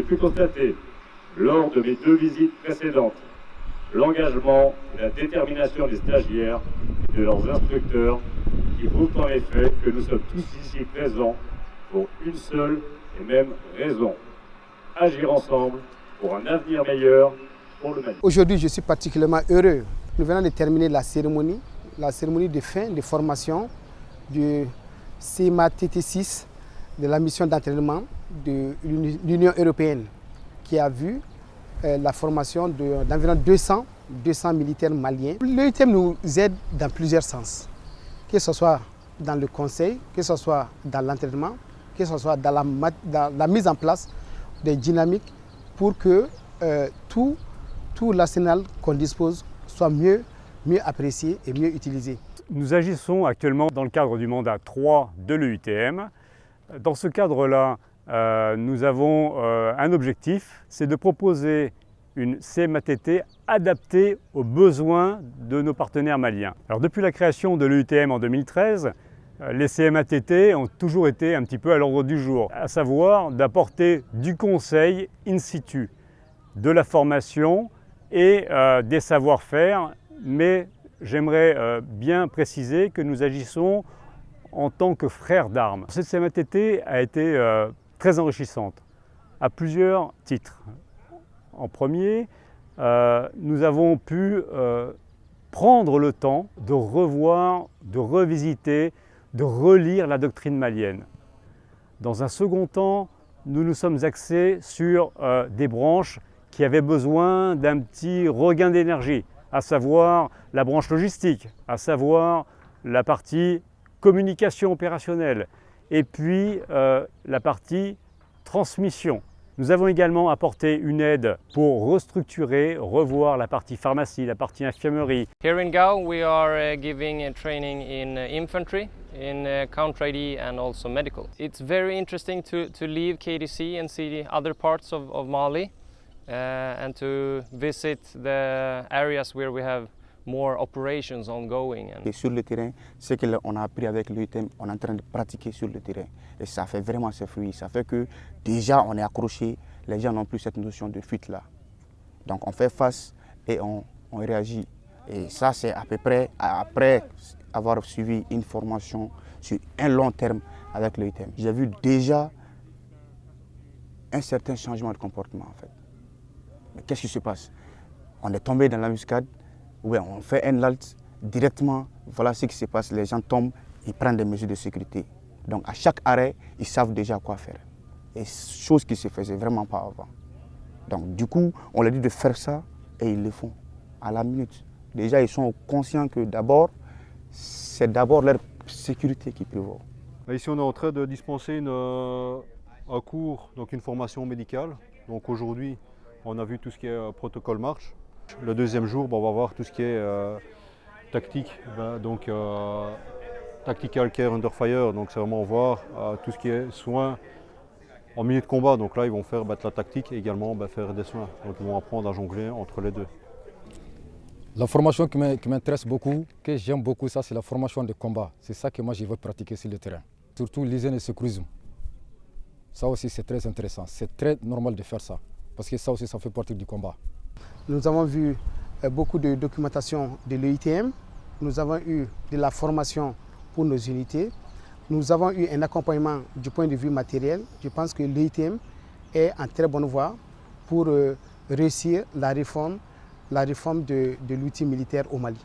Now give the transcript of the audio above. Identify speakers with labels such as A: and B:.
A: pu constater, lors de mes 2 visites précédentes, l'engagement et la détermination des stagiaires et de leurs instructeurs qui prouvent en effet que nous sommes tous ici présents pour une seule et même raison, agir ensemble pour un avenir meilleur pour le Mali.
B: Aujourd'hui, je suis particulièrement heureux. Nous venons de terminer la cérémonie de fin de formation du CMA-TT6 de la mission d'entraînement de l'Union européenne qui a vu la formation d'environ 200 militaires maliens. L'UTM nous aide dans plusieurs sens, que ce soit dans le conseil, que ce soit dans l'entraînement, que ce soit dans la mise en place des dynamiques pour que tout l'arsenal qu'on dispose soit mieux apprécié et mieux utilisé.
C: Nous agissons actuellement dans le cadre du mandat 3 de l'UITM. Dans ce cadre-là, nous avons un objectif, c'est de proposer une CMA-TT adaptée aux besoins de nos partenaires maliens. Alors, depuis la création de l'UITM en 2013, les CMA-TT ont toujours été un petit peu à l'ordre du jour, à savoir d'apporter du conseil in situ, de la formation et des savoir-faire, mais j'aimerais bien préciser que nous agissons en tant que frères d'armes. Cette CMA-TT a été très enrichissante à plusieurs titres. En premier, nous avons pu prendre le temps de revoir, de revisiter, de relire la doctrine malienne. Dans un second temps, nous nous sommes axés sur des branches qui avaient besoin d'un petit regain d'énergie, à savoir la branche logistique, à savoir la partie communication opérationnelle et puis la partie transmission. Nous avons également apporté une aide pour restructurer, revoir la partie pharmacie, la partie infirmerie.
D: Here in Gao we are giving a training in infantry, in counter-ID and also medical. It's very interesting to leave KDC and see the other parts of Mali and to visit the areas where we have more operations ongoing.
E: Et sur le terrain, ce qu'on a appris avec l'UTM, on est en train de pratiquer sur le terrain. Et ça fait vraiment ses fruits. Ça fait que déjà on est accroché, les gens n'ont plus cette notion de fuite là. Donc on fait face et on réagit. Et ça c'est à peu près après avoir suivi une formation sur un long terme avec l'UTM. J'ai vu déjà un certain changement de comportement en fait. Mais qu'est-ce qui se passe? On est tombé dans l'embuscade. Oui, on fait un halt directement, voilà ce qui se passe, les gens tombent, ils prennent des mesures de sécurité. Donc à chaque arrêt, ils savent déjà quoi faire. Et chose qui ne se faisait vraiment pas avant. Donc du coup, on leur dit de faire ça et ils le font à la minute. Déjà, ils sont conscients que c'est d'abord leur sécurité qui prévaut.
F: Ici, on est en train de dispenser un cours, donc une formation médicale. Donc aujourd'hui, on a vu tout ce qui est protocole marche. Le deuxième jour, on va voir tout ce qui est tactique, donc tactical care under fire, donc c'est vraiment voir tout ce qui est soins en milieu de combat. Donc là, ils vont faire la tactique et également faire des soins. Donc ils vont apprendre à jongler entre les deux.
G: La formation qui m'intéresse beaucoup, que j'aime beaucoup, ça c'est la formation de combat. C'est ça que moi je veux pratiquer sur le terrain. Surtout l'hygiène et le secourisme. Ça aussi c'est très intéressant. C'est très normal de faire ça. Parce que ça aussi ça fait partie du combat.
B: Nous avons vu beaucoup de documentation de l'UITM. Nous avons eu de la formation pour nos unités. Nous avons eu un accompagnement du point de vue matériel. Je pense que l'UITM est en très bonne voie pour réussir la réforme de l'outil militaire au Mali.